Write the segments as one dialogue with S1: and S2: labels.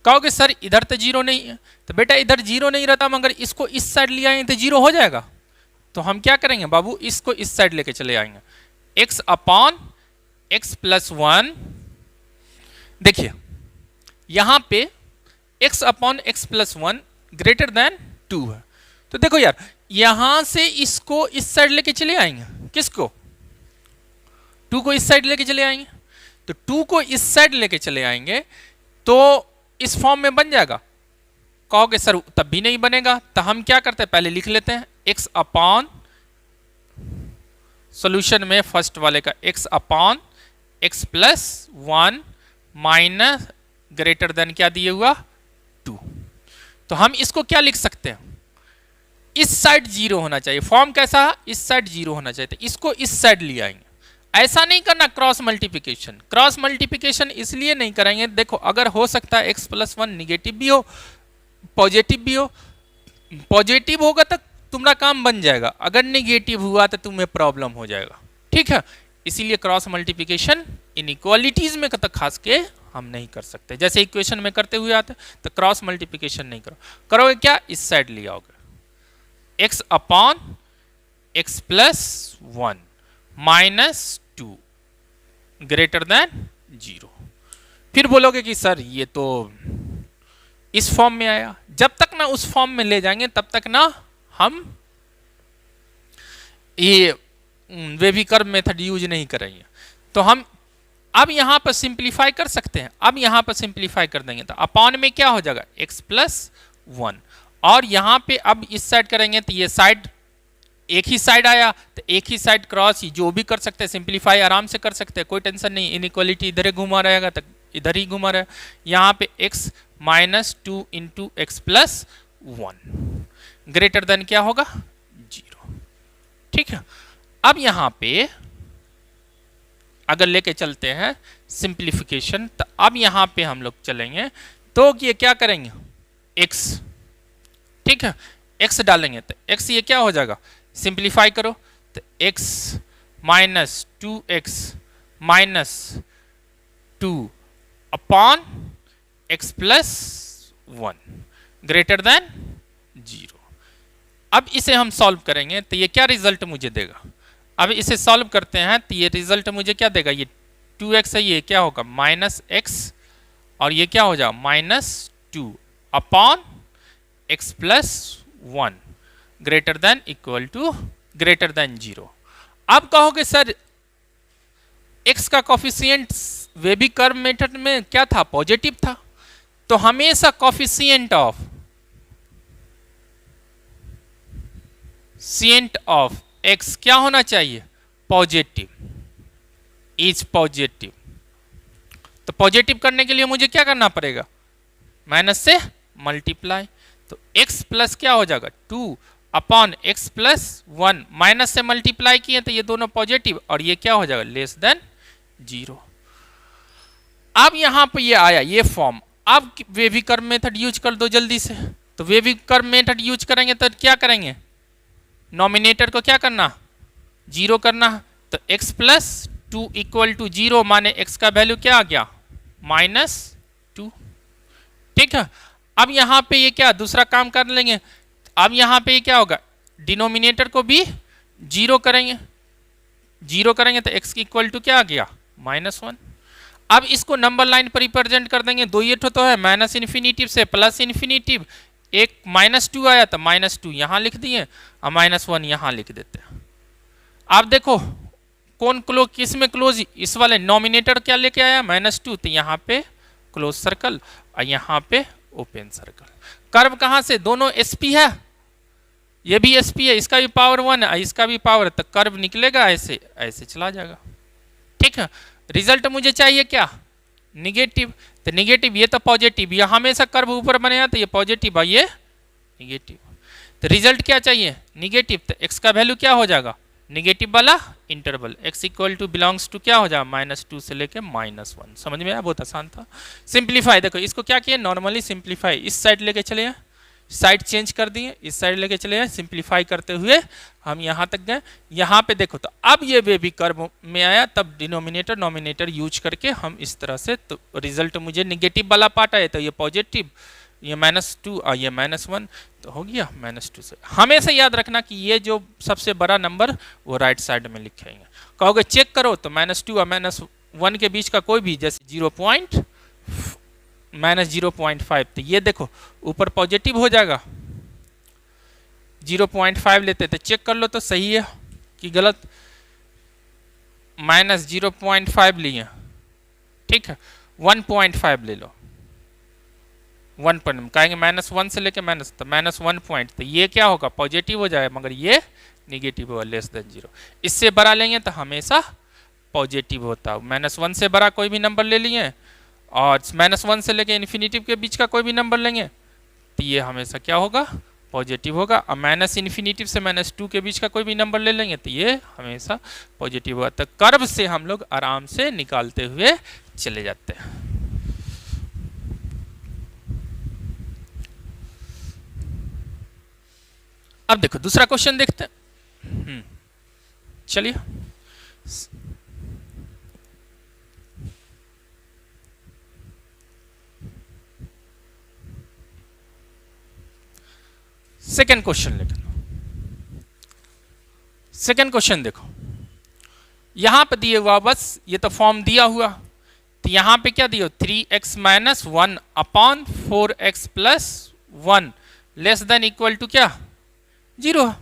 S1: कहोगे सर इधर तो जीरो नहीं है, तो बेटा इधर जीरो नहीं रहता मगर इसको इस साइड ले आएंगे तो जीरो हो जाएगा। तो हम क्या करेंगे बाबू, इसको इस साइड लेके चले आएंगे, x अपॉन x प्लस 1। देखिए यहां पे x upon x plus 1 greater then 2 है। तो देखो यार यहां से इसको इस साइड लेके चले आएंगे, किसको, 2 को इस साइड लेके चले आएंगे। तो 2 को इस साइड लेके चले आएंगे तो इस फॉर्म में बन जाएगा। कहोगे सर तब भी नहीं बनेगा, तो हम क्या करते हैं पहले लिख लेते हैं x अपॉन, सॉल्यूशन में फर्स्ट वाले का x upon x plus 1 minus greater than क्या दिए हुआ 2। तो हम इसको क्या लिख सकते हैं, इस साइड जीरो होना चाहिए, फॉर्म कैसा है, इस साइड जीरो होना चाहिए, तो इसको इस साइड ले आएंगे। ऐसा नहीं करना क्रॉस मल्टीप्लिकेशन, क्रॉस मल्टीप्लिकेशन इसलिए नहीं करेंगे, देखो अगर हो सकता है x प्लस 1 निगेटिव भी हो पॉजिटिव भी हो, पॉजिटिव होगा तो तुम्हारा काम बन जाएगा, अगर निगेटिव हुआ तो तुम्हें प्रॉब्लम हो जाएगा, ठीक है। इसीलिए क्रॉस मल्टीप्लिकेशन इनइक्वालिटीज में तक खास के हम नहीं कर सकते, जैसे इक्वेशन में करते हुए आते तो क्रॉस मल्टीप्लिकेशन नहीं करोगे क्या, इस साइड ले आओगे x upon x plus 1 minus 2 greater than 0। फिर बोलोगे कि सर ये तो इस फॉर्म में आया, जब तक ना उस फॉर्म में ले जाएंगे तब तक ना हम ये वेवी कर्व मेथड यूज नहीं करेंगे। तो हम अब यहां पर सिंप्लीफाई कर सकते हैं, अब यहां पर सिंप्लीफाई कर देंगे तो अपॉन में क्या हो जाएगा x प्लस 1, और यहां पे अब इस साइड करेंगे तो ये साइड एक ही साइड आया, तो एक ही साइड क्रॉस ही जो भी कर सकते हैं, सिंप्लीफाई आराम से कर सकते हैं, कोई टेंशन नहीं, इनइक्वालिटी इधर ही घुमा रहेगा तो इधर ही घुमा रहेगा। यहाँ पे x minus 2 into x plus 1 greater then क्या होगा 0, ठीक है। अब यहाँ पे अगर लेके चलते हैं सिंप्लीफिकेशन, तो अब यहाँ पे हम लोग चलेंगे तो ये क्या करेंगे x, ठीक है, x डालेंगे तो x ये क्या हो जाएगा, सिंप्लीफाई करो तो x minus 2x minus 2 upon x plus 1 greater than 0। अब इसे हम सॉल्व करेंगे तो ये क्या रिजल्ट मुझे देगा, अब इसे सॉल्व करते हैं तो ये रिजल्ट मुझे क्या देगा, ये 2x है, ये क्या होगा माइनस x, और ये क्या हो जाएगा minus 2 upon x plus 1 greater than equal to greater than 0। अब कहोगे सर x का कॉफिशिएंट वेवी कर्व मेथड में क्या था, पॉजिटिव था, तो हमेशा कॉफिशिएंट ऑफ x क्या होना चाहिए, पॉजिटिव, इज पॉजिटिव। तो पॉजिटिव करने के लिए मुझे क्या करना पड़ेगा, माइनस से मल्टीप्लाई, तो x प्लस क्या हो जाएगा 2 अपॉन x प्लस 1, माइनस से मल्टीप्लाई किए तो ये दोनों पॉजिटिव, और ये क्या हो जाएगा लेस देन 0। अब यहां पे ये आया ये फॉर्म, अब वेवी कर्व मेथड यूज कर दो जल्दी से। तो वेवी कर्व मेथड यूज करेंगे तो क्या करेंगे, नॉमिनेटर को क्या करना 0 करना, तो x प्लस 2 इक्वल टू 0 माने x का वैल्यू क्या आ गया माइनस 2, ठीक है। अब यहाँ पे ये क्या दूसरा काम कर लेंगे, अब यहाँ पे ये क्या होगा, डिनोमिनेटर को भी 0 करेंगे, 0 करेंगे तो x की इक्वल टू क्या आ गया -1। अब इसको नंबर लाइन पर रिप्रेजेंट कर देंगे, दो ये तो है माइनस इन्फिनिटिव से प्लस इन्फिनिटिव, एक -2 आया तो -2 यहाँ लिख दिए और -1 यहाँ लिख देते हैं। आप देखो कौन क्लोज, किस में क्लोज, इस वाले नॉमिनेटर क्या लेके आया -2, तो यहाँ पे क्लोज सर्कल और यहाँ पे ओपन सर्कल। कर्व कहाँ से, दोनों SP है, ये भी SP है, इसका भी पावर 1 है, इसका भी पावर, तो कर्व निकलेगा ऐसे ऐसे चला जाएगा, ठीक है। रिजल्ट मुझे चाहिए क्या निगेटिव, तो निगेटिव ये तो पॉजिटिव, ये हमेशा कर्व ऊपर बनेगा तो ये पॉजिटिव है ये निगेटिव, तो रिजल्ट क्या चाहिए निगेटिव, तो x का वैल्यू क्या हो जाएगा निगेटिव वाला interval, x equal to belongs to क्या हो जाएगा -2 से लेके -1। समझ में आया, बहुत आसान था। सिंप्लीफाई देखो इसको क्या किया, नॉर्मली सिंप्लीफाई इस साइड लेके चले, साइड चेंज कर दिए, इस साइड लेके चले जाए, सिंप्लीफाई करते हुए हम यहाँ तक गए। यहाँ पे देखो तो अब ये बेबी कर्व में आया, तब डिनोमिनेटर नोमिनेटर यूज करके हम इस तरह से, तो रिजल्ट मुझे निगेटिव वाला पार्ट आया, तो ये पॉजिटिव, ये -2 और ये -1, तो हो गया -2 से। हमेशा याद रखना कि ये जो सबसे बड़ा नंबर वो राइट साइड में लिखेंगे। कहोगे चेक करो, तो -2 और -1 के बीच का कोई भी, जैसे -0.5, तो ये देखो ऊपर पॉजिटिव हो जाएगा। 0.5 लेते तो चेक कर लो तो सही है कि गलत। -0.5 लिए, ठीक है, 1.5 ले लो, 1 पॉइंट कहेंगे -1 से लेके तो -1 पॉइंट, तो ये क्या होगा, पॉजिटिव हो जाएगा, मगर ये निगेटिव होगा, <0। इससे बड़ा लेंगे तो हमेशा पॉजिटिव होता है। -1 से बड़ा कोई भी नंबर ले लिए और -1 से लेके इन्फिनिटिव के बीच का कोई भी नंबर लेंगे तो ये हमेशा क्या होगा, पॉजिटिव होगा। और -इन्फिनिटिव से -2 के बीच का कोई भी नंबर ले लेंगे तो ये हमेशा पॉजिटिव होगा। तो कर्व से हम लोग आराम से निकालते हुए चले जाते हैं। अब देखो दूसरा क्वेश्चन देखते हैं। चलिए, सेकेंड क्वेश्चन लेकर, सेकेंड क्वेश्चन देखो, यहां पे दिए हुआ, बस ये तो फॉर्म दिया हुआ, तो यहां पे क्या दिया, 3x - 1 upon 4x + 1 less than equal to क्या, 0 है।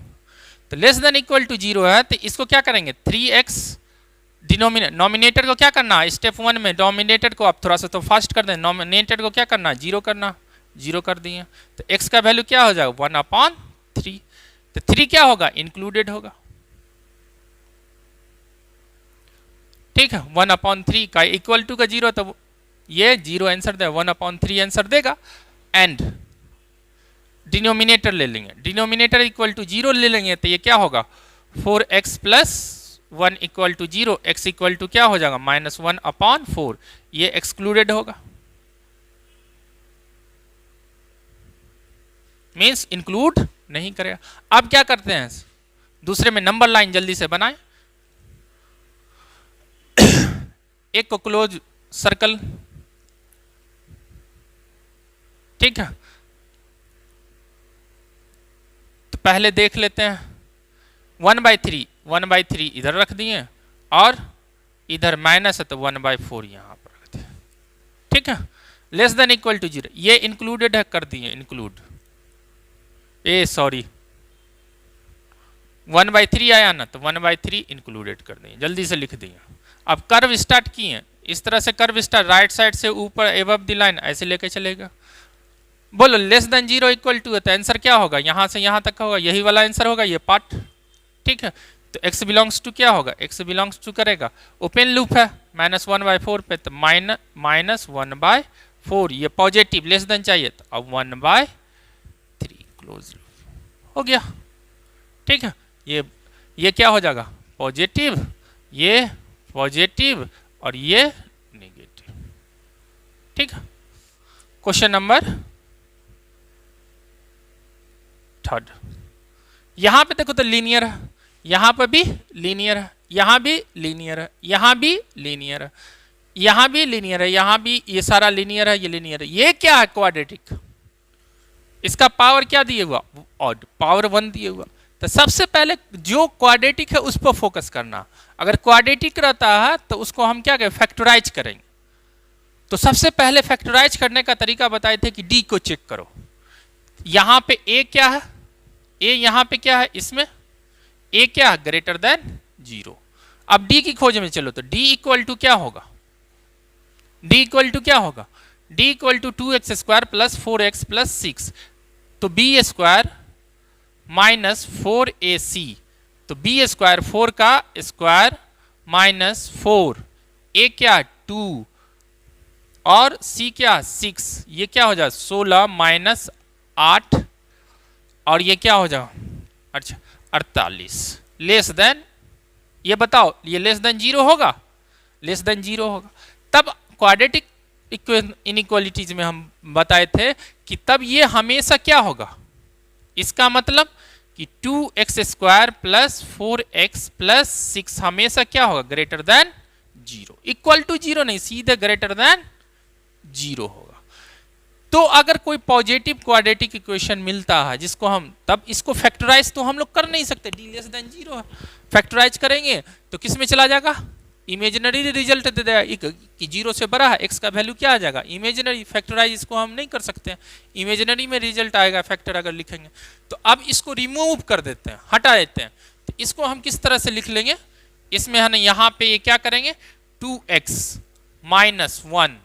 S1: तो लेस देन इक्वल टू 0 है, तो इसको क्या करेंगे, 3x नॉमिनेटर को क्या करना है, स्टेप 1 में डोमिनेटर को आप थोड़ा सा तो फास्ट कर दें, नॉमिनेटर को क्या करना, 0 करना, 0 कर दिए, तो x का वैल्यू क्या हो जाएगा, 1/3, तो 3 क्या होगा, इंक्लूडेड होगा, ठीक है, 1/3 का इक्वल टू का 0, तो ये 0 आंसर दे, 1/3 आंसर देगा। एंड डिनोमिनेटर ले लेंगे, डिनोमिनेटर इक्वल टू 0 ले लेंगे, तो ये क्या होगा, 4x + 1 equal to 0, x equal to क्या हो जाएगा, -1/4, ये एक्सक्लूडेड होगा, मीन्स इंक्लूड नहीं करेगा। अब क्या करते हैं, दूसरे में नंबर लाइन जल्दी से बनाएं, एक को क्लोज सर्कल, ठीक है, तो पहले देख लेते हैं, 1/3 इधर रख दिए और इधर माइनस है तो 1/4 यहां पर रख दिए, ठीक है, लेस देन इक्वल टू 0, ये इंक्लूडेड है, कर दिए इंक्लूड, सॉरी 1/3 आया ना, तो 1/3 इंक्लूडेड कर दिए, जल्दी से लिख दिए। अब कर्व स्टार्ट किए, इस तरह से कर्व स्टार्ट, राइट साइड से ऊपर एबव द लाइन ऐसे लेके चलेगा। बोलो लेस देन 0 इक्वल टू है, तो आंसर क्या होगा, यहां से यहां तक का होगा, यही वाला आंसर होगा, ये पार्ट, ठीक है। तो x बिलोंग्स टू क्या होगा, x बिलोंग्स टू करेगा, ओपन लूप है, -1/4 पे, तो -1/4, ये पॉजिटिव लेस देन चाहिए, तो अब 1/3 क्लोज लूप हो गया, ठीक है। ये क्या हो जाएगा, पॉजिटिव, ये पॉजिटिव और ये नेगेटिव, ठीक है। क्वेश्चन नंबर 3, यहां पे देखो तो लीनियर है, यहां पर भी लीनियर है, यहां भी लीनियर है, यहां भी लीनियर है, यहां भी लीनियर है, यहां भी, ये सारा लीनियर है, ये लीनियर है, ये क्या है, क्वाड्रेटिक, इसका पावर क्या दिए हुआ, ऑड, पावर 1 दिए हुआ। तो सबसे पहले जो क्वाड्रेटिक है उस पर फोकस करना, अगर क्वाड्रेटिक रहता है तो उसको हम क्या करें, फैक्टराइज करेंगे। तो सबसे पहले फैक्टराइज करने का तरीका बताए थे कि डी को चेक करो, यहां पे ए क्या है, ए यहां पे क्या है, इसमें ए क्या है, ग्रेटर देन 0। अब डी की खोज में चलो, तो डी इक्वल टू क्या होगा, डी इक्वल टू क्या होगा, D equal to 2x² + 4x + 6, तो b² - 4ac, तो b², 4 का स्क्वायर -4, a क्या 2 और c क्या 6, ये क्या हो जाए 16 - 8 और ये क्या हो जाए, अच्छा 48, लेस देन, ये बताओ ये लेस देन 0 होगा, लेस देन 0 होगा, तब क्वाड्रेटिक इनइक्वालिटीज में हम बताए थे कि तब ये हमेशा क्या होगा, इसका मतलब कि 2x² प्लस 4x प्लस 6 हमेशा क्या होगा, ग्रेटर देन 0, इक्वल टू 0 नहीं, सीधे ग्रेटर देन 0 होगा। तो अगर कोई पॉजिटिव क्वाड्रेटिक इक्वेशन मिलता है जिसको हम, तब इसको फैक्टराइज तो हम लोग कर नहीं सकते, d लेस देन 0 है, फैक्टराइज करेंगे तो किस में चला जाएगा, इमेजिनरी रिजल्ट दे देगा कि 0 से बड़ा है, x का वैल्यू क्या आ जाएगा, इमेजिनरी, फैक्टराइज इसको हम नहीं कर सकते हैं, इमेजिनरी में रिजल्ट आएगा फैक्टर अगर लिखेंगे। तो अब इसको रिमूव कर देते हैं, हटा देते हैं, तो इसको हम किस तरह से लिख लेंगे, इसमें है ना, यहाँ पे ये क्या करेंगे, 2x minus 1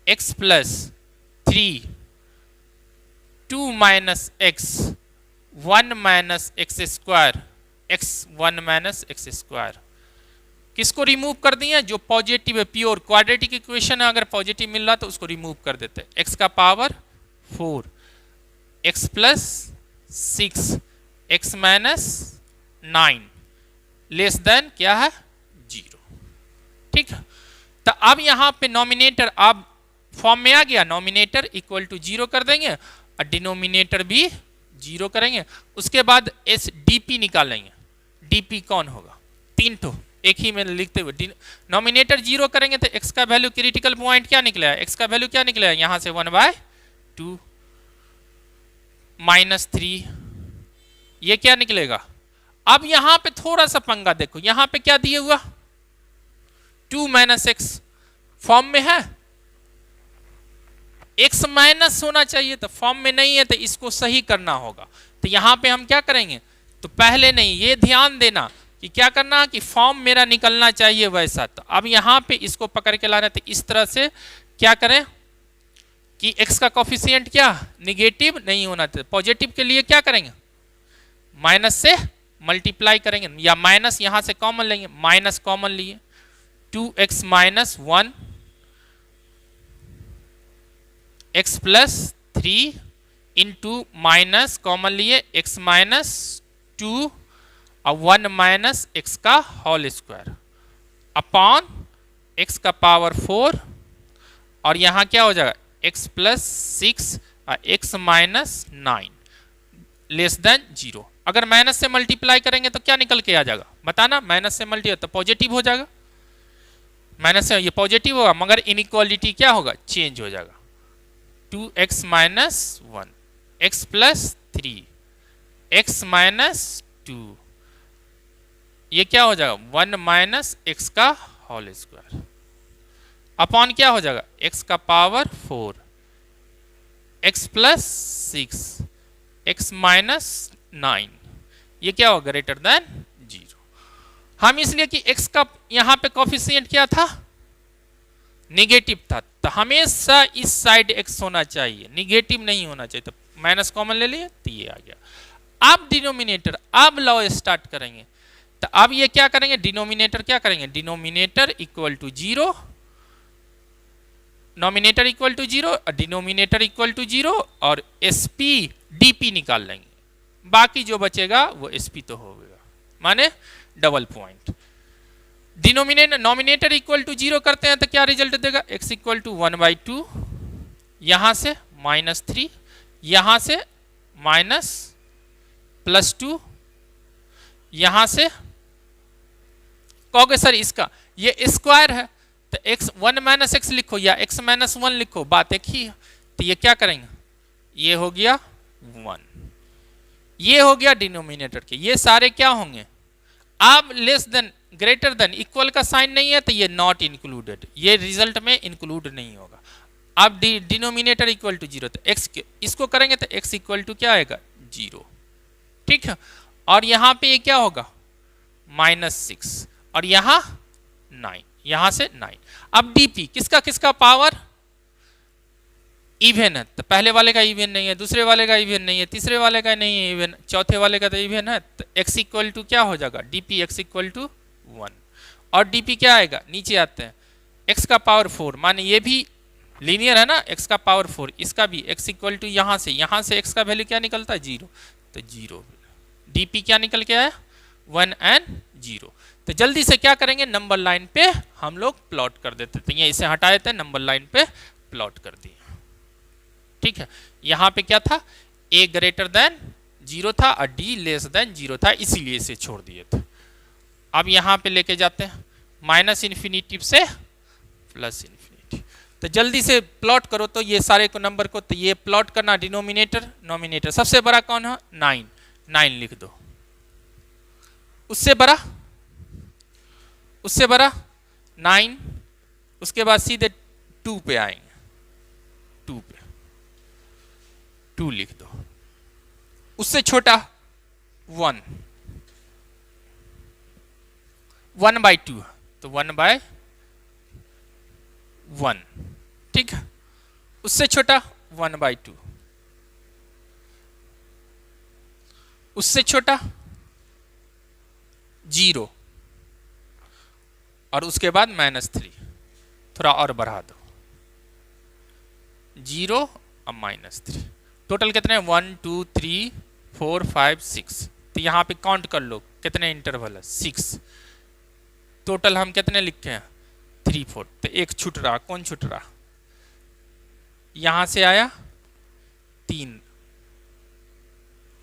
S1: x plus 3 2 minus x 1 minus x square x 1 minus x square, किसको रिमूव कर दिए, जो पॉजिटिव है, प्योर क्वाड्रेटिक इक्वेशन है, अगर पॉजिटिव मिल रहा तो उसको रिमूव कर देते हैं, x का power 4 x plus 6 x minus 9 less than क्या है, 0। ठीक है, तो अब यहां पे नॉमिनेटर अब फॉर्म में आ गया, नॉमिनेटर इक्वल टू 0 कर देंगे और डिनोमिनेटर भी 0 करेंगे। उसके बाद एस डीपी निकालेंगे, डीपी कौन होगा, 3 ठो एक ही में लिखते हुए, नॉमिनेटर 0 करेंगे तो x का वैल्यू, क्रिटिकल पॉइंट क्या निकला है, x का वैल्यू क्या निकला है, यहां से 1/2 माइनस 3, ये क्या निकलेगा। अब यहां पे थोड़ा सा पंगा देखो, यहां पे क्या दिए हुआ, 2 माइनस x फॉर्म में है, x माइनस होना चाहिए, तो फॉर्म में नहीं है, तो इसको सही करना होगा। तो यहां पे हम क्या करेंगे, तो पहले नहीं, ये ध्यान देना कि क्या करना, कि फॉर्म मेरा निकलना चाहिए वैसा। तो अब यहां पे इसको पकड़ के लाना, तो इस तरह से क्या करें कि x का कोफिशिएंट क्या, निगेटिव नहीं होना चाहिए, पॉजिटिव के लिए क्या करेंगे, माइनस से मल्टीप्लाई करेंगे, या माइनस यहां से कॉमन लेंगे, माइनस कॉमन लिए, 2x minus 1 x plus 3 into minus common लिए x माइनस 2 और 1 माइनस x का होल स्क्वायर अपॉन x का पावर 4, और यहां क्या हो जाएगा, x प्लस 6 और x माइनस 9 लेस देन 0। अगर माइनस से मल्टीप्लाई करेंगे तो क्या निकल के आ जाएगा, बताना, माइनस से मल्टीप्लाई तो पॉजिटिव हो जाएगा, माइनस से ये पॉजिटिव होगा, मगर इनइक्वालिटी क्या होगा, चेंज हो जाएगा, 2x minus 1 x plus 3 x minus 2, ये क्या हो जाएगा, 1 माइनस x का होल स्क्वायर अपॉन क्या हो जाएगा, x का power 4 x plus 6 x minus 9, ये क्या होगा, ग्रेटर देन 0। हम इसलिए कि x का यहां पे कोफिशिएंट क्या था, निगेटिव था, तो हमेशा इस साइड x होना चाहिए, निगेटिव नहीं होना चाहिए, तो माइनस कॉमन ले लिए तो ये आ गया। अब डिनोमिनेटर, अब लॉ स्टार्ट करेंगे, तो अब ये क्या करेंगे, डिनोमिनेटर क्या करेंगे, denominator equal to 0, numerator equal to 0 और डिनोमिनेटर इक्वल टू 0, और sp dp निकाल लेंगे, बाकी जो बचेगा वो sp तो होगा, माने double point. Denominator numerator equal to 0 करते हैं तो क्या रिजल्ट देगा, x इक्वल टू 1/2, यहां से माइनस 3, यहां से माइनस प्लस 2, यहां से कहोगे सर इसका ये स्क्वायर है तो x 1 माइनस x लिखो या x माइनस 1 लिखो, बात एक ही है। तो ये क्या करेंगे, ये हो गया 1, ये हो गया डिनोमिनेटर के, ये सारे क्या होंगे, अब less than greater than equal का साइन नहीं है तो ये नॉट इंक्लूडेड, ये रिजल्ट में इंक्लूड नहीं होगा। अब डिनोमिनेटर इक्वल टू 0, तो x इसको करेंगे तो x इक्वल टू क्या आएगा, 0, ठीक है, और यहां पे ये क्या होगा, -6, और यहां 9, यहां से 9। अब dp किसका किसका पावर इवन है, तो पहले वाले का इवन नहीं है, दूसरे वाले का इवन नहीं है, तीसरे वाले का नहीं है इवन, चौथे वाले का तो इवन है, तो x इक्वल टू क्या हो जाएगा, dp x इक्वल टू 1, और dp क्या आएगा, नीचे आते हैं, x का पावर 4, माने ये भी लीनियर है ना, x का पावर 4, इसका भी x इक्वल टू यहां से x का वैल्यू क्या निकलता है, 0, तो 0, dp क्या निकल के आया, 1 एंड 0। तो जल्दी से क्या करेंगे, नंबर लाइन पे हम लोग प्लॉट कर देते थे, ये इसे हटा देते हैं, नंबर लाइन पे प्लॉट कर दिए। ठीक है, यहां पे क्या था, a ग्रेटर देन 0 था और d लेस देन 0 था, इसीलिए इसे छोड़ दिए थे। अब यहां पे लेके जाते हैं माइनस इन्फिनिटी से प्लस इन्फिनिटी। तो जल्दी से प्लॉट करो तो ये सारे को नंबर को, तो ये प्लॉट करना डिनोमिनेटर नोमिनेटर, सबसे बड़ा कौन है 9, 9 लिख दो, उससे बड़ा 9, उसके बाद सीधे 2 पे आएंगे, 2 पे 2 लिख दो, उससे छोटा 1, 1/2 तो 1/1, ठीक है, उससे छोटा 1/2, उससे छोटा 0 और उसके बाद -3, थोड़ा और बढ़ा दो, 0 और -3, टोटल कितने 1 2 3 4 5 6, तो यहां पे काउंट कर लो कितने इंटरवल है 6, टोटल हम कितने लिखे हैं 3 4, तो एक छूट रहा, कौन छूट रहा, यहां से आया 3,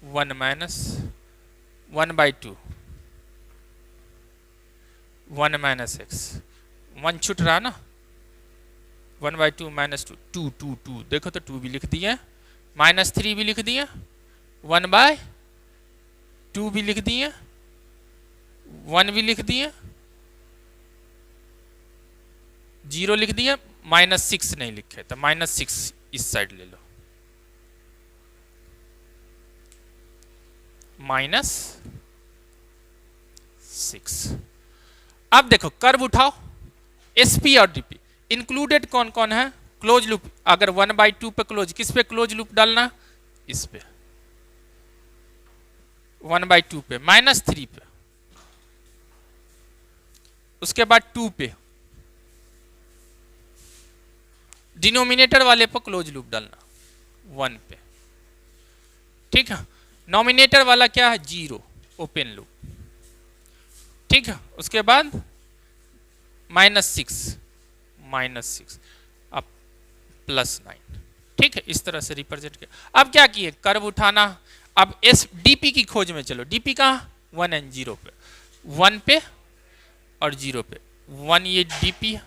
S1: 1 1/2, 1 - x, 1 छूट रहा ना, 1/2 -2 2 2 2, देखो तो 2 भी लिख दिए, -3 भी लिख दिए, 1/2 भी लिख दिए, 1 भी लिख दिए, 0 लिख दिए, -6 नहीं लिखे, तो -6 इस साइड ले लो, -6। अब देखो कर्व उठाओ, एसपी और डीपी इंक्लूडेड कौन कौन है, क्लोज लूप, अगर 1/2 पे क्लोज, किस पे क्लोज लूप डालना, इस पे 1/2 पे, -3 पे, उसके बाद 2 पे, डिनोमिनेटर वाले पर क्लोज लूप डालना 1 पे, ठीक है, नॉमिनेटर वाला क्या है 0 ओपन लूप, ठीक है, उसके बाद -6 अब +9, ठीक है, इस तरह से रिप्रेजेंट किया। अब क्या किए, कर्व उठाना, अब एस डीपी की खोज में चलो, डीपी कहाँ 1 और 0 पे, 1 पे और 0 पे, 1 ये डीपी है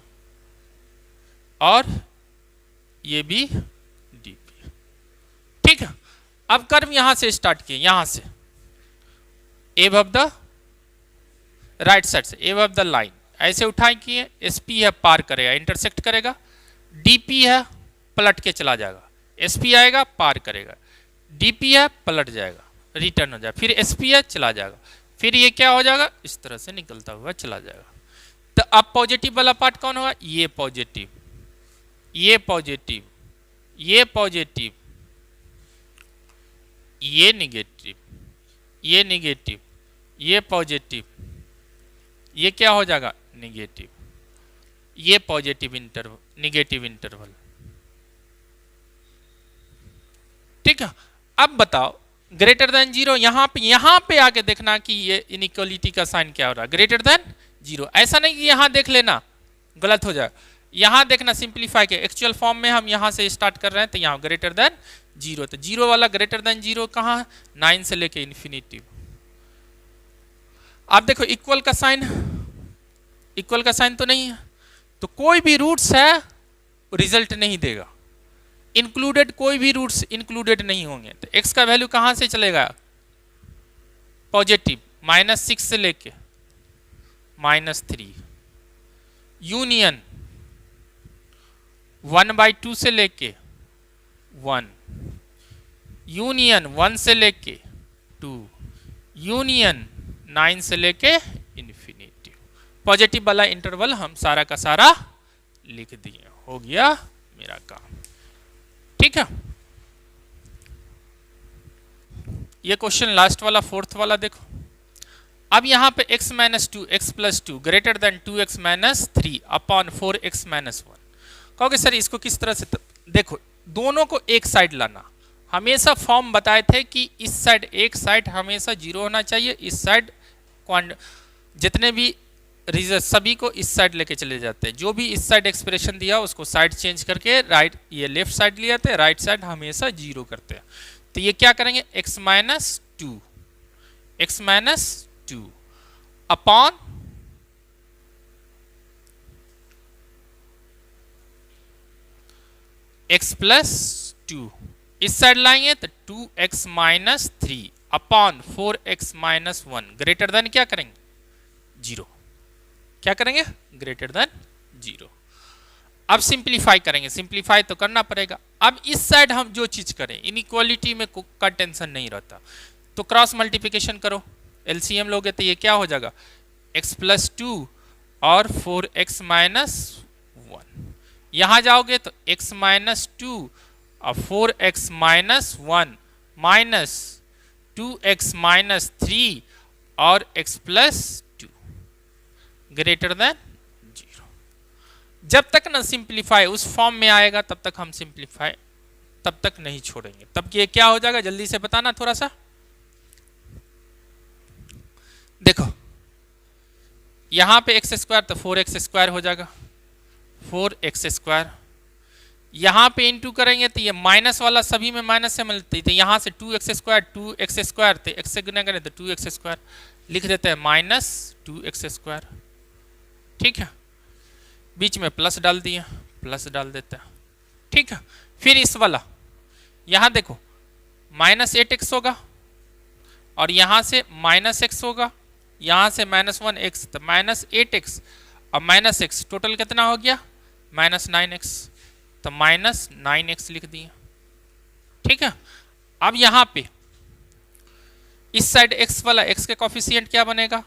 S1: और ये भी डीपी, ठीक है। अब कर्व यहां से स्टार्ट किए, यहां से एबव द राइट साइड से एबव द लाइन ऐसे उठाए किए, एसपी है पार करेगा, इंटरसेक्ट करेगा, डीपी है पलट के चला जाएगा, एसपी आएगा पार करेगा, डीपी है पलट जाएगा, रिटर्न हो जाएगा, फिर एसपी है चला जाएगा, फिर ये क्या हो जाएगा, इस तरह से निकलता हुआ चला जाएगा। तो अब पॉजिटिव वाला पार्ट कौन होगा, ये पॉजिटिव, ये पॉजिटिव, ये पॉजिटिव, ये निगेटिव, ये निगेटिव, ये पॉजिटिव, ये क्या हो जाएगा निगेटिव, ये पॉजिटिव इंटरवल, निगेटिव इंटरवल, ठीक है। अब बताओ ग्रेटर देन 0, यहां पे आके देखना कि ये इनइक्वालिटी का साइन क्या हो रहा है, ग्रेटर देन 0, ऐसा नहीं कि यहां देख लेना गलत हो जाए, यहां देखना सिंप्लीफाई के एक्चुअल फॉर्म में हम यहां से स्टार्ट कर रहे हैं, तो यहां ग्रेटर देन 0, तो 0 वाला ग्रेटर देन 0 कहां है 9 से लेके इन्फिनिटी। आप देखो इक्वल का साइन, इक्वल का साइन तो नहीं है, तो कोई भी रूट्स है रिजल्ट नहीं देगा, इंक्लूडेड कोई भी रूट्स इंक्लूडेड नहीं होंगे, तो x का वैल्यू कहां से चलेगा पॉजिटिव, -6 से लेके -3, यूनियन 1/2 से लेके 1, यूनियन 1 से लेके 2, यूनियन 9 से लेके इन्फिनिटी। पॉजिटिव वाला इंटरवल हम सारा का सारा लिख दिए, हो गया मेरा काम, ठीक है। ये क्वेश्चन लास्ट वाला फोर्थ वाला देखो, अब यहां पे x - 2 x + 2 greater than 2x - 3 upon 4x - 1, कहोगे सर इसको किस तरह से, देखो दोनों को एक साइड लाना, हमेशा फॉर्म बताए थे कि इस साइड एक साइड हमेशा 0 होना चाहिए, इस साइड जितने भी सभी को इस साइड लेके चले जाते हैं। जो भी इस साइड एक्सप्रेशन दिया उसको साइड चेंज करके राइट, ये लेफ्ट साइड ले आते हैं, राइट साइड हमेशा 0 करते हैं। तो ये क्या करेंगे, x minus two upon x plus two, इस साइड लाएंगे तो 2x minus three upon 4x minus one, greater than क्या करेंगे, 0। क्या करेंगे, ग्रेटर देन 0। अब सिंप्लीफाई करेंगे, सिंप्लीफाई तो करना पड़ेगा। अब इस साइड हम जो चीज करें, इनइक्वालिटी में का टेंशन नहीं रहता, तो क्रॉस मल्टीप्लिकेशन करो, एलसीएम लोगे तो ये क्या हो जाएगा, x प्लस टू और 4x माइनस वन। यहां जाओगे तो x माइनस टू और 4x minus one minus 2x minus three और x plus two greater than 0। जब तक ना सिंप्लीफाई उस फॉर्म में आएगा तब तक हम सिंप्लीफाई तब तक नहीं छोड़ेंगे। तब ये क्या हो जाएगा, जल्दी से बताना थोड़ा सा। देखो यहां पे एक्स स्क्वायर तो 4x स्क्वायर हो जाएगा, 4x स्क्वायर। यहां पे इंटू करेंगे तो ये माइनस वाला सभी में माइनस से मिलती थी, यहां से 2x स्क्वायर तो x से गुना करें तो 2x स्क्वायर, लिख देते हैं माइनस 2x स्क्वायर। ठीक है, बीच में प्लस डाल दिए, प्लस डाल देते हैं। ठीक है, फिर इस वाला यहां देखो माइनस 8x होगा और यहां से माइनस x होगा, यहां से माइनस 1x तो माइनस 8x और माइनस x टोटल कितना हो गया, माइनस 9x, तो माइनस 9x लिख दिए। ठीक है, अब यहां पे इस साइड x वाला, x के कोफिशिएंट क्या बनेगा,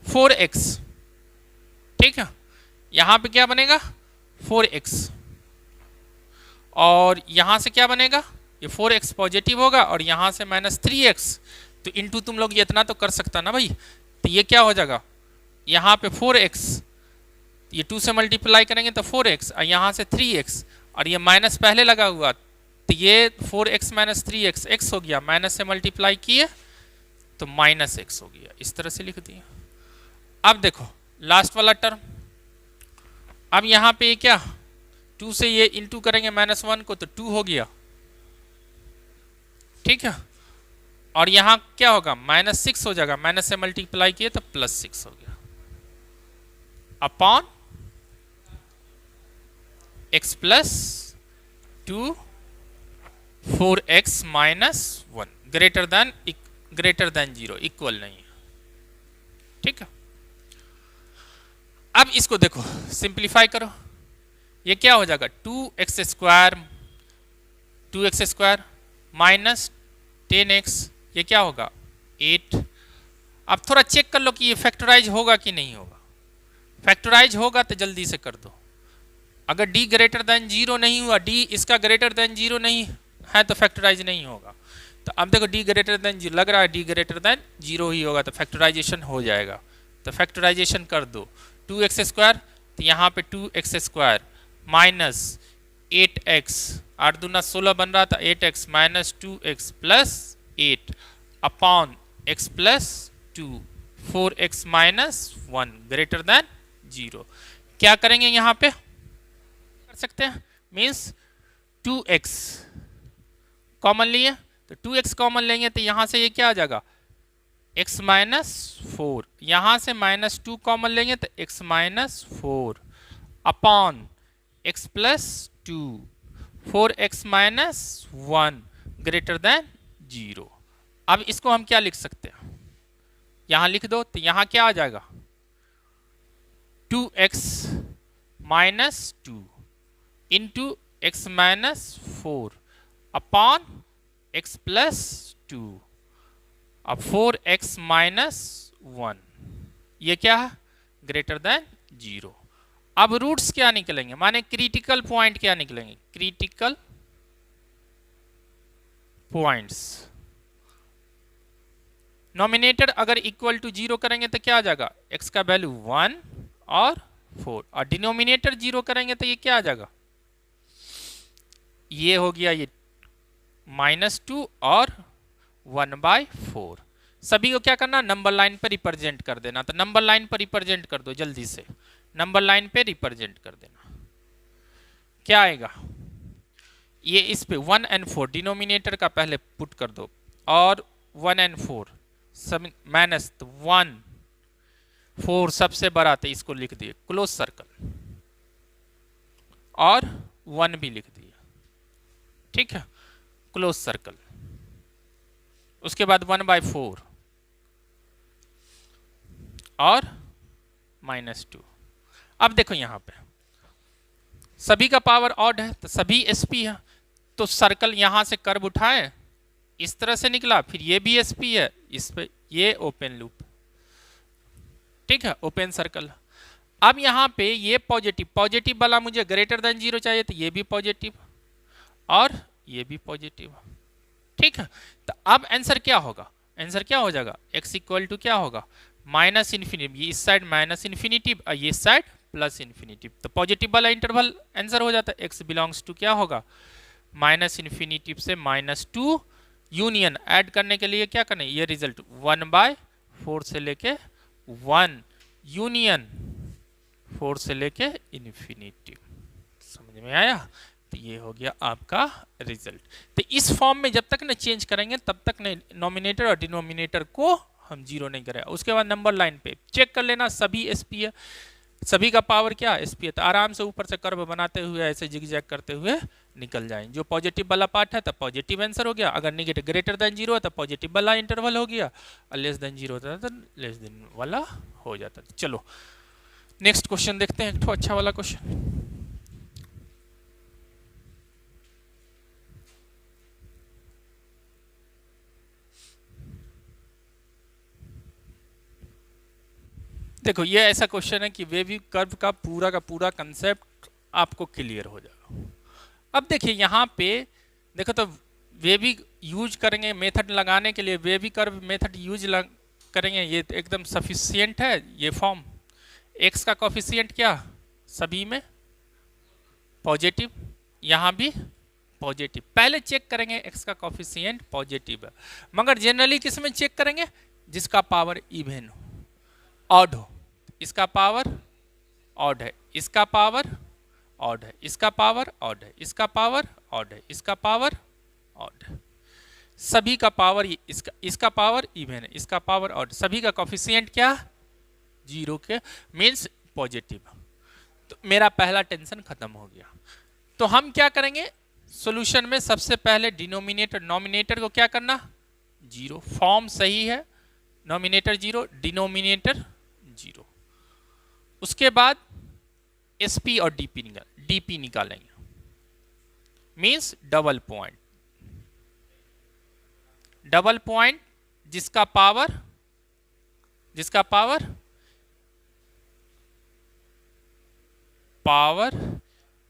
S1: 4x। ठीक है, यहां पे क्या बनेगा 4x और यहां से क्या बनेगा, ये 4x पॉजिटिव होगा और यहां से माइनस 3x, तो इनटू तुम लोग ये इतना तो कर सकता ना भाई, तो ये क्या हो जाएगा, यहां पे 4x, ये 2 से मल्टीप्लाई करेंगे तो 4x और यहां से 3x और ये माइनस पहले लगा हुआ तो ये 4x माइनस 3x x हो गया, माइनस से मल्टीप्लाई किए तो माइनस x हो गया, इस तरह से लिख दिया। अब देखो लास्ट वाला टर्म, अब यहां पे क्या 2 से ये इंटू करेंगे माइनस 1 को तो 2 हो गया। ठीक है, और यहां क्या होगा माइनस 6 हो जाएगा, माइनस से मल्टीप्लाई किए तो प्लस 6 हो गया upon x plus two 4x minus one greater than 0, equal नहीं है। ठीक है, अब इसको देखो सिंप्लीफाई करो, ये क्या हो जाएगा 2x स्क्वायर माइनस 10x, ये क्या होगा 8। अब थोड़ा चेक कर लो कि ये फैक्टराइज होगा कि नहीं होगा, फैक्टराइज होगा तो जल्दी से कर दो। अगर d ग्रेटर देन 0 नहीं हुआ, d इसका ग्रेटर देन 0 नहीं है तो फैक्टराइज नहीं होगा। तो अब देखो d ग्रेटर देन 0 लग रहा है, d ग्रेटर देन 0 ही होगा तो फैक्टराइजेशन हो जाएगा। तो फैक्टराइजेशन कर दो, 2x स्क्वायर तो यहाँ पे 2x स्क्वायर माइनस 8x, 8 दूना 16 बन रहा था, 8x minus 2x plus 8 upon x plus 2 4x minus 1 greater than 0। क्या करेंगे यहाँ पे कर सकते हैं, मीन्स 2x कॉमन लिए तो 2x कॉमन लेंगे तो यहाँ से ये क्या आ जाएगा x माइनस 4, यहाँ से माइनस 2 कॉमन लेंगे तो x minus 4 upon x plus 2 4x minus 1 greater than 0। अब इसको हम क्या लिख सकते हैं, यहाँ लिख दो तो यहाँ क्या आ जाएगा 2x minus 2 into x minus 4 upon x plus 2 अब 4x माइनस 1, ये क्या है ग्रेटर देन 0। अब रूट्स क्या निकलेंगे, माने क्रिटिकल पॉइंट क्या निकलेंगे, क्रिटिकल पॉइंट्स। नॉमिनेटर अगर इक्वल टू 0 करेंगे तो क्या आ जाएगा x का वैल्यू 1 और 4, और डिनोमिनेटर 0 करेंगे तो ये क्या आ जाएगा, ये हो गया ये -2 और 1/4। सभी को क्या करना, नंबर लाइन पर रिप्रेजेंट कर देना। तो नंबर लाइन पर रिप्रेजेंट कर दो जल्दी से, नंबर लाइन पे रिप्रेजेंट कर देना। क्या आएगा, ये इस पे 1 and 4 डिनोमिनेटर का पहले पुट कर दो, और 1 and 4 सब माइनस 1 4 सबसे बड़ा, तो इसको लिख दिए क्लोज सर्कल, और 1 भी लिख दिया, ठीक है, क्लोज सर्कल। उसके बाद 1/4 और -2। अब देखो यहां पे सभी का पावर ऑड है, तो सभी एसपी है, तो सर्कल यहां से कर्व उठाए, इस तरह से निकला, फिर ये भी एसपी है, इस पे ये ओपन लूप, ठीक है, ओपन सर्कल। अब यहां पे ये पॉजिटिव, पॉजिटिव वाला मुझे ग्रेटर देन 0 चाहिए, तो ये भी पॉजिटिव और ये भी पॉजिटिव, ठीक है। तो अब आंसर क्या होगा, आंसर क्या हो जाएगा, x इक्वल टू क्या होगा, माइनस इन्फिनिटी, ये इस साइड माइनस इन्फिनिटी और ये साइड प्लस इन्फिनिटी, तो पॉजिटिव वाला इंटरवल आंसर हो जाता है। x बिलोंग्स टू क्या होगा, माइनस इन्फिनिटी से -2 यूनियन, ऐड करने के लिए क्या करना है, ये रिजल्ट 1/4 से लेके 1 यूनियन 4 से लेके इन्फिनिटी, समझ में आया। तो ये हो गया आपका रिजल्ट। तो इस फॉर्म में जब तक न चेंज करेंगे तब तक न नॉमिनेटर और डिनोमिनेटर को हम 0 नहीं करें। उसके बाद नंबर लाइन पे चेक कर लेना, सभी एसपी है, सभी का पावर क्या एसपी है, तो आराम से ऊपर से कर्व बनाते हुए ऐसे जिगजैग करते हुए निकल जाएं। जो पॉजिटिव वाला पार्ट है तो पॉजिटिव आंसर हो गया, अगर निगेटिव ग्रेटर देन 0 है तो पॉजिटिव वाला इंटरवल हो गया, और लेस देन 0 होता है तो लेस देन वाला हो जाता है। चलो नेक्स्ट क्वेश्चन देखते हैं, एक तो अच्छा वाला क्वेश्चन। देखो ये ऐसा क्वेश्चन है कि वेवी कर्व का पूरा कंसेप्ट आपको क्लियर हो जाएगा। अब देखिए यहाँ पे देखो, तो वेवी यूज करेंगे मेथड लगाने के लिए, वेवी कर्व मेथड यूज करेंगे, ये एकदम सफिशियंट है। ये फॉर्म x का कोफिशिएंट क्या सभी में पॉजिटिव, यहाँ भी पॉजिटिव, पहले चेक करेंगे x का कोफिशिएंट पॉजिटिव है, मगर जनरली किस में चेक करेंगे, जिसका पावर इवन हो, ऑड हो, इसका पावर ऑड है, इसका पावर ऑड है, इसका पावर ऑड है, इसका पावर ऑड है, इसका पावर ऑड है, सभी का पावर इसका पावर इवन है, इसका पावर ऑड, सभी का कोफिशिएंट क्या 0 के मीन्स पॉजिटिव। तो मेरा पहला टेंशन खत्म हो गया। तो हम क्या करेंगे, सॉल्यूशन में सबसे पहले डिनोमिनेटर नॉमिनेटर को क्या करना 0, फॉर्म सही है, नॉमिनेटर 0 डिनोमिनेटर 0। उसके बाद एसपी और डीपी निकालेंगे, मीन्स डबल पॉइंट जिसका पावर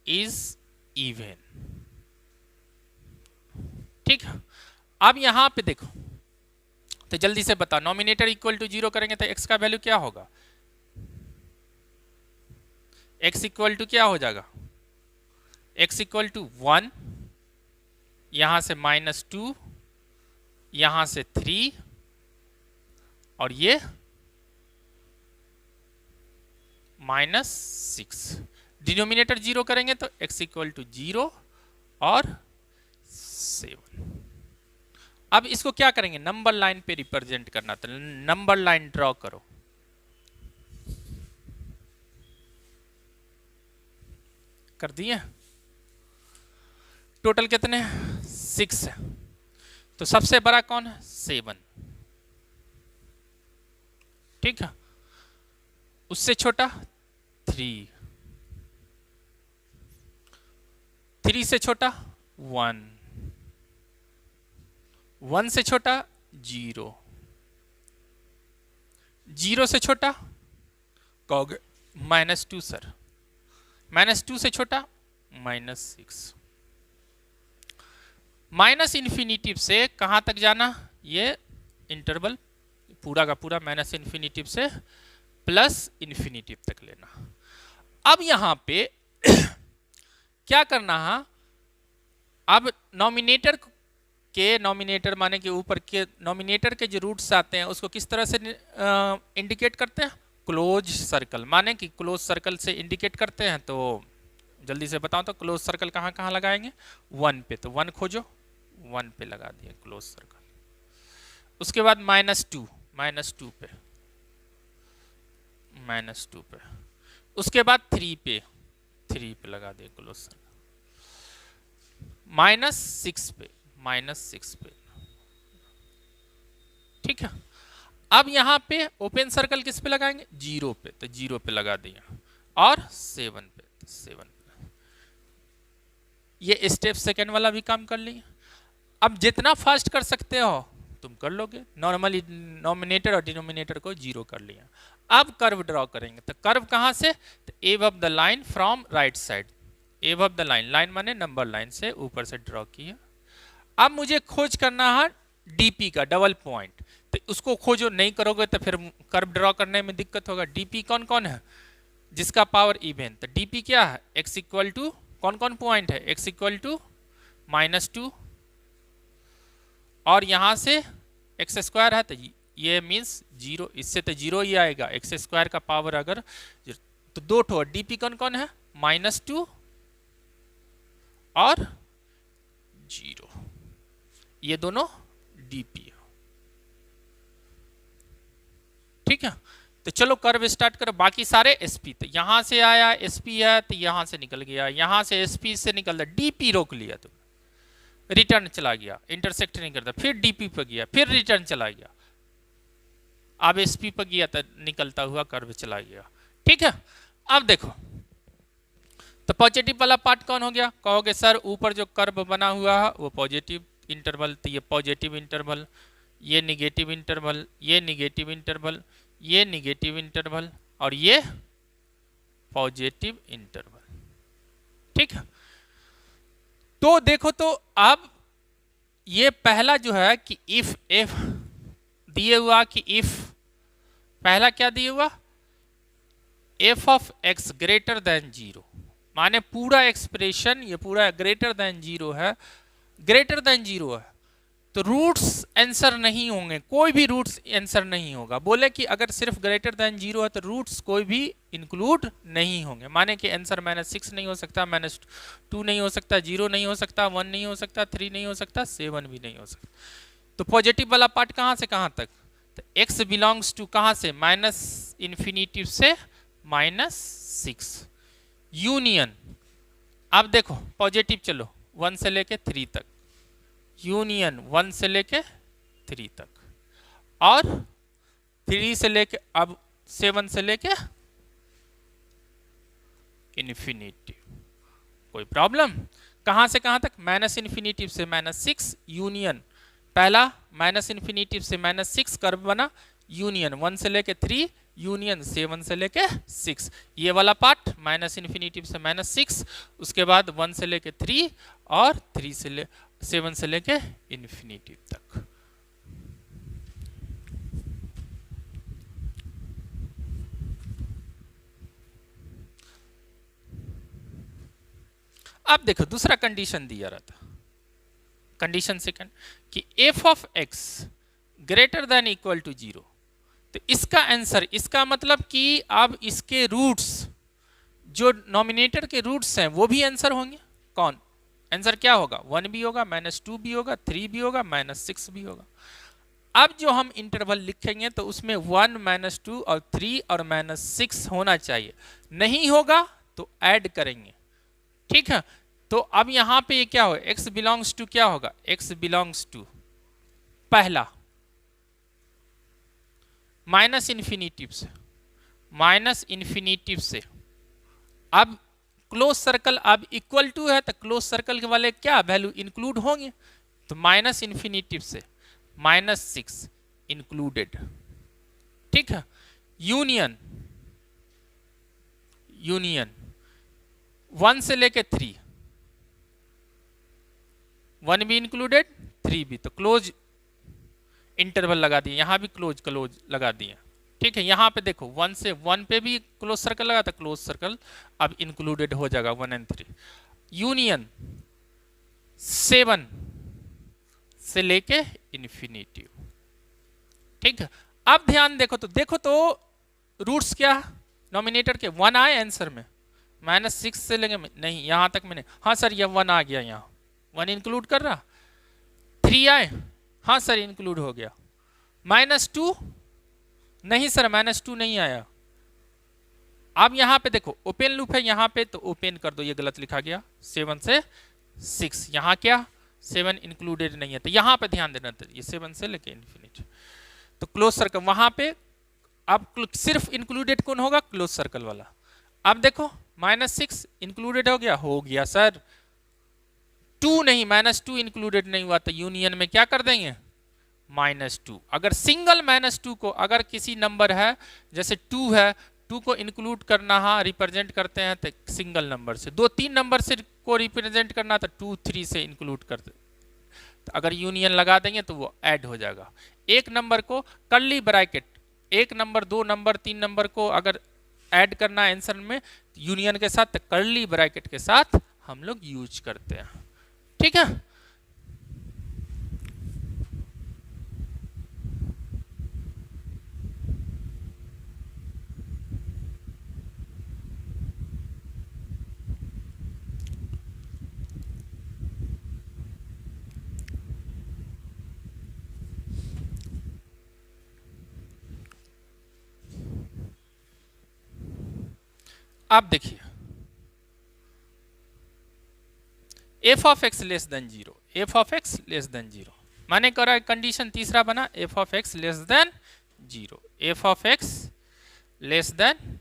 S1: इज इवन, ठीक है। अब यहां पे देखो, तो जल्दी से बता, नॉमिनेटर इक्वल टू 0 करेंगे तो x का वैल्यू क्या होगा, x इक्वल टू क्या हो जाएगा, x इक्वल टू 1, यहां से -2, यहां से 3, और ये -6। डिनोमिनेटर 0 करेंगे तो x इक्वल टू 0 और 7। अब इसको क्या करेंगे, नंबर लाइन पे रिप्रेजेंट करना, तो नंबर लाइन ड्रॉ करो। कर दिए, टोटल कितने 6 है, तो सबसे बड़ा कौन है 7, ठीक है, उससे छोटा 3, 3 से छोटा 1, 1 से छोटा 0, 0 से छोटा -2 सर, -2 से छोटा -6, माइनस इन्फिनिटी से कहां तक जाना, ये इंटरवल पूरा का पूरा माइनस इन्फिनिटी से प्लस इन्फिनिटी तक लेना। अब यहां पे क्या करना है, अब नॉमिनेटर के नॉमिनेटर माने कि ऊपर के नॉमिनेटर के जो रूट्स आते हैं उसको किस तरह से इंडिकेट करते हैं, क्लोज सर्कल, माने कि क्लोज सर्कल से इंडिकेट करते हैं। तो जल्दी से बताओ तो क्लोज सर्कल कहाँ कहाँ लगाएंगे, 1 पे, तो 1 खोजो, 1 पे लगा दिए क्लोज सर्कल। उसके बाद -2 पे, -2 पे, उसके बाद 3 पे लगा दिए क्लोज सर्कल, -6 पे, -6 पे, ठीक है। अब यहां पे ओपन सर्कल किस पे लगाएंगे, 0 पे, तो 0 पे लगा दिया, और 7 पे, तो 7 पे। ये स्टेप सेकेंड वाला भी काम कर लिया। अब जितना फास्ट कर सकते हो तुम कर लोगे। नॉर्मली नॉमिनेटर और डिनोमिनेटर को 0 कर लिया। अब कर्व ड्रॉ करेंगे, तो कर्व कहां से, तो above the line from right side, above the line, line माने नंबर लाइन से ऊपर से ड्रॉ किया। अब मुझे खोज करना है डीपी का डबल पॉइंट, तो उसको खोजो, नहीं करोगे तो फिर कर्व ड्रॉ करने में दिक्कत होगा। डीपी कौन कौन है, जिसका पावर इवन, तो डीपी क्या है, x इक्वल टू, कौन कौन पॉइंट है, x इक्वल टू -2, और यहां से एक्स स्क्वायर है, तो ये मीन्स 0, इससे तो 0 ही आएगा। एक्स स्क्वायर का पावर अगर, तो 2 ठो डीपी कौन कौन है, -2 और 0, ये दोनों डीपी है, ठीक है। तो चलो कर्व स्टार्ट करो, बाकी सारे एसपी, तो यहां से आया एसपी है, तो यहां से निकल गया, यहां से एसपी से निकल गया, डीपी रोक लिया तुम, रिटर्न चला गया, इंटरसेक्ट नहीं करता, फिर डीपी पर गया, फिर रिटर्न चला गया, अब एसपी पर गया तो निकलता हुआ कर्व चला गया, ठीक है। अब देखो, तो पॉजिटिव वाला पार्ट कौन हो गया, कहोगे सर ऊपर जो कर्व बना हुआ है वो पॉजिटिव इंटरवल, तो ये पॉजिटिव इंटरवल, ये निगेटिव इंटरवल, ये निगेटिव इंटरवल, ये निगेटिव इंटरवल, और ये पॉजिटिव इंटरवल, ठीक है। तो देखो, तो अब ये पहला जो है कि इफ एफ दिए हुआ, कि इफ पहला क्या दिए हुआ, F of x greater than 0, माने पूरा एक्सप्रेशन ये पूरा ग्रेटर देन 0 है, ग्रेटर देन 0 है, तो रूट्स आंसर नहीं होंगे, कोई भी रूट्स आंसर नहीं होगा। बोले कि अगर सिर्फ ग्रेटर देन 0 है तो रूट्स कोई भी इंक्लूड नहीं होंगे, माने कि आंसर -6 नहीं हो सकता, -2 नहीं हो सकता, 0 नहीं हो सकता, 1 नहीं हो सकता, 3 नहीं हो सकता, 7 भी नहीं हो सकता। तो पॉजिटिव वाला पार्ट कहां से कहां तक, तो x बिलोंग्स टू कहां से, -∞ से -6, यूनियन। अब देखो पॉजिटिव, चलो 1 से लेके 3 तक, यूनियन 1 से लेके 3 तक, और 3 से लेके अब 7 से लेके इन्फिनिटी, कोई प्रॉब्लम। कहां से कहां तक, -∞ से -6, यूनियन, पहला -∞ से -6 कर्व बना, यूनियन 1 से लेके 3, यूनियन 7 से लेके 6, ये वाला पार्ट -∞ से -6, उसके बाद 1 से लेके 3 और 7 से लेके इन्फिनिटी तक। अब देखो दूसरा कंडीशन दिया रहता, कंडीशन सेकंड, कि f of x greater than equal to 0, तो इसका आंसर, इसका मतलब कि अब इसके रूट्स, जो नॉमिनेटर के रूट्स हैं वो भी आंसर होंगे। कौन आंसर क्या होगा, 1 भी होगा, -2 भी होगा, 3 भी होगा, -6 भी होगा। अब जो हम इंटरवल लिखेंगे तो उसमें 1, -2 और 3 और -6 होना चाहिए, नहीं होगा तो ऐड करेंगे, ठीक है। तो अब यहां पे ये क्या होगा, x बिलोंग्स टू क्या होगा, x बिलोंग्स टू पहला -∞ से, -∞ से, अब क्लोज सर्कल अब इक्वल टू है तो क्लोज सर्कल के वाले क्या वैल्यू इंक्लूड होंगे, तो -∞ से -6 इंक्लूडेड, ठीक है। यूनियन 1 से लेके 3, 1 भी इंक्लूडेड, 3 भी, तो क्लोज इंटरवल लगा दिए, यहां भी क्लोज लगा दिए, ठीक है। यहां पे देखो 1 से 1 पे भी क्लोज सर्कल लगा, तो क्लोज सर्कल अब इंक्लूडेड हो जाएगा 1 और 3। यूनियन 7 से लेके इन्फिनिटी। ठीक है, अब ध्यान देखो तो रूट्स क्या नॉमिनेटर के 1 आए आंसर में, -6 से लेके नहीं यहां तक मैंने, हाँ सर ये 1 आ गया, यहाँ 1 इंक्लूड कर रहा। 3 आए, हाँ सर इंक्लूड हो गया। -2 नहीं सर -2 नहीं आया। अब यहां पे देखो ओपन लूप है यहाँ पे, तो ओपन कर दो, ये गलत लिखा गया 7 से 6, यहाँ क्या 7 इंक्लूडेड नहीं है, तो यहाँ पे ध्यान देना, ये 7 से लेके इन्फिनिटी, तो क्लोज सर्कल वहां पे। अब सिर्फ इंक्लूडेड कौन होगा, क्लोज सर्कल वाला। अब देखो -6 इंक्लूडेड हो गया सर, 2 नहीं -2 इंक्लूडेड नहीं हुआ, तो यूनियन में क्या कर देंगे -2। अगर सिंगल -2 को, अगर किसी नंबर है जैसे 2 है, 2 को इंक्लूड करना है, रिप्रेजेंट करते हैं तो सिंगल नंबर से, 2-3 नंबर से को रिप्रेजेंट करना तो 2-3 से इंक्लूड करते, तो अगर यूनियन लगा देंगे तो वो ऐड हो जाएगा। एक नंबर को कर्ली ब्रैकेट, एक नंबर 2 नंबर 3 नंबर को अगर ऐड करना है आंसर में यूनियन के साथ, तो कर्ली ब्रैकेट के साथ हम लोग यूज करते हैं। ठीक है, अब देखिए f of x less than 0, f of x less than 0 माने करा कंडीशन तीसरा बना f of x less than 0, f of x less than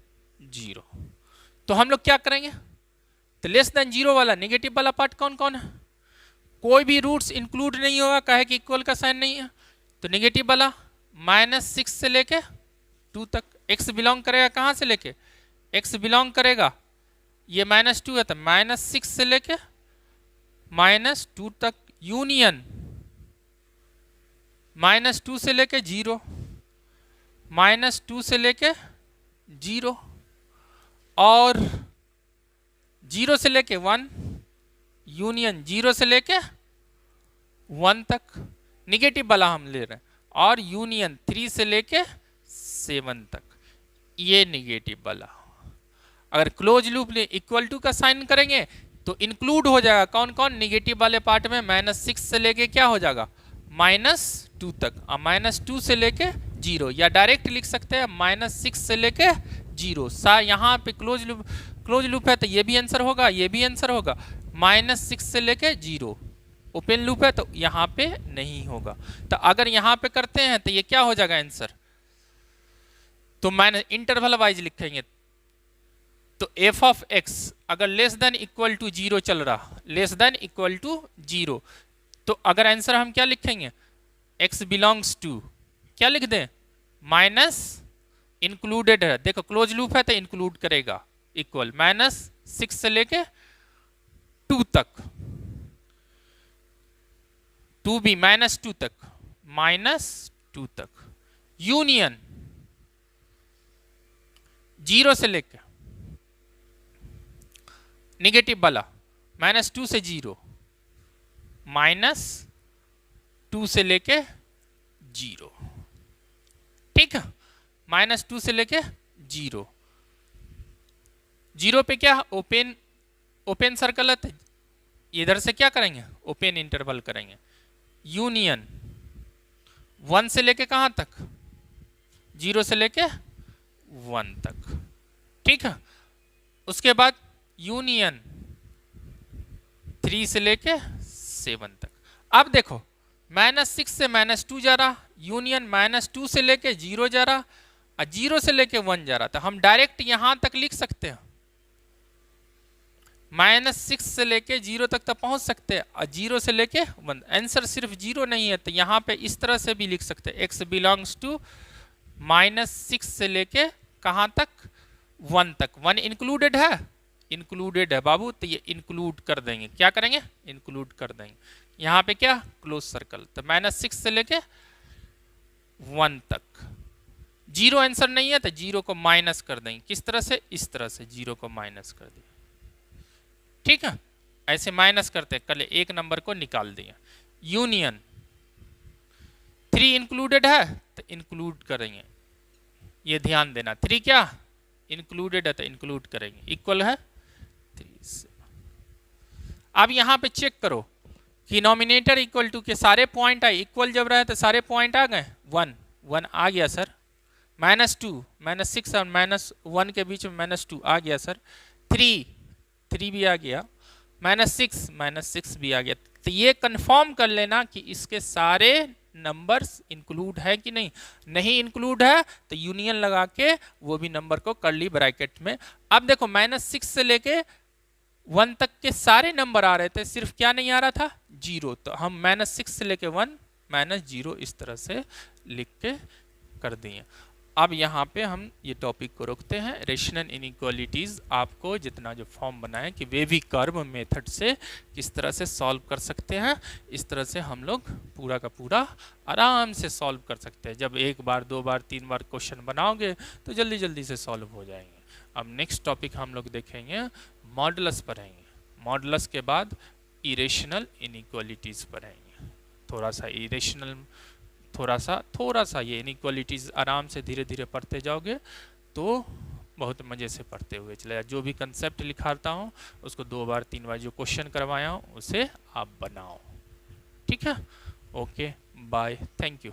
S1: 0। तो हम लोग क्या करेंगे, तो लेस देन 0 वाला नेगेटिव वाला पार्ट कौन कौन है, कोई भी रूट्स इंक्लूड नहीं होगा, काहे कि इक्वल का साइन नहीं है, तो नेगेटिव वाला -6 से लेके 2 तक, x बिलोंग करेगा कहां से लेके, x बिलोंग करेगा ये -2 है तो -6 से लेके -2 तक, यूनियन -2 से लेके 0, -2 से लेके 0 और 0 से लेके 1, यूनियन 0 से लेके 1 तक, निगेटिव वाला हम ले रहे हैं, और यूनियन 3 से लेके 7 तक, ये निगेटिव वाला। अगर क्लोज लूप ले इक्वल टू का साइन करेंगे तो इंक्लूड हो जाएगा कौन कौन, निगेटिव वाले पार्ट में -6 से लेके क्या हो जाएगा -2 तक, और -2 से लेके 0, या डायरेक्ट लिख सकते हैं -6 से लेके 0। यहाँ पे क्लोज लूप है तो ये भी आंसर होगा, ये भी आंसर होगा, -6 से लेके 0। ओपन लूप है तो यहाँ पे नहीं होगा, तो अगर यहाँ पे करते हैं तो ये क्या हो जाएगा आंसर, तो इंटरवल वाइज लिखेंगे, तो f ऑफ x अगर लेस देन इक्वल टू 0 चल रहा, लेस देन इक्वल टू 0, तो अगर आंसर हम क्या लिखेंगे, x बिलोंग्स टू क्या लिख दें, माइनस इंक्लूडेड है, देखो क्लोज लूप है तो इंक्लूड करेगा, इक्वल -6 से लेके 2 तक, 2 भी -2 तक, -2 तक, यूनियन 0 से लेके निगेटिव वाला -2 से 0, -2 से लेके 0, ठीक है, -2 से लेके 0, 0 पे क्या ओपन सर्कल है, इधर से क्या करेंगे ओपन इंटरवल करेंगे, यूनियन 1 से लेके कहां तक, 0 से लेके 1 तक, ठीक है, उसके बाद यूनियन 3 से लेके 7 तक। अब देखो -6 से -2 जा रहा, यूनियन -2 से लेके 0 जा रहा, और 0 से लेके 1 जा रहा, तो हम डायरेक्ट यहां तक लिख सकते हैं, -6 से लेके 0 तक तो पहुंच सकते हैं, और 0 से लेके 1, आंसर सिर्फ 0 नहीं है, तो यहाँ पे इस तरह से भी लिख सकते हैं, x बिलोंग्स टू -6 से लेके कहां तक 1 तक, 1 इंक्लूडेड है, इंक्लूडेड है बाबू, तो ये इंक्लूड कर देंगे, क्या करेंगे इंक्लूड कर देंगे, यहाँ पे क्या क्लोज सर्कल, तो -6 से लेके 1 तक, 0 आंसर नहीं है तो 0 को माइनस कर देंगे, किस तरह से, इस तरह से 0 को माइनस कर देंगे, ठीक है, ऐसे माइनस करते कल एक नंबर को निकाल दिया, यूनियन 3 इंक्लूडेड है तो इंक्लूड करेंगे, ये ध्यान देना। 3 क्या इंक्लूडेड है तो इंक्लूड करेंगे, इक्वल है 3 से। अब यहां पे चेक करो कि नॉमिनेटर इक्वल टू के सारे पॉइंट आए, इक्वल जब रहे तो सारे पॉइंट आ गए, 1 आ गया सर, -2 -6 और -1 के बीच में -2 आ गया सर, 3 भी आ गया, -6 भी आ गया। तो ये कंफर्म कर लेना कि इसके सारे नंबर्स इंक्लूड है कि नहीं, नहीं इंक्लूड है तो यूनियन लगा के वो भी नंबर को कर्ली ब्रैकेट में। अब देखो -6 से लेके 1 तक के सारे नंबर आ रहे थे, सिर्फ क्या नहीं आ रहा था 0, तो हम -6 से लेके 1 -0 इस तरह से लिख के कर दिए। अब यहाँ पे हम ये टॉपिक को रोकते हैं। रेशनल इनइक्वालिटीज आपको जितना जो फॉर्म बनाए कि वे भी कर्व मेथड से किस तरह से सॉल्व कर सकते हैं, इस तरह से हम लोग पूरा का पूरा आराम से सॉल्व कर सकते हैं। जब 1 बार 2 बार 3 बार क्वेश्चन बनाओगे तो जल्दी जल्दी से सॉल्व हो जाएंगे। अब नेक्स्ट टॉपिक हम लोग देखेंगे मॉडुलस पढ़ेंगे, मॉडुलस के बाद इरेशनल इनइक्वालिटीज पढ़ेंगे। थोड़ा सा इरेशनल, थोड़ा सा ये इनइक्वालिटीज आराम से धीरे धीरे पढ़ते जाओगे तो बहुत मज़े से पढ़ते हुए चले। जो भी कंसेप्ट लिखाता हूँ उसको 2 बार 3 बार जो क्वेश्चन करवाया हूँ उसे आप बनाओ, ठीक है। Okay bye, thank you.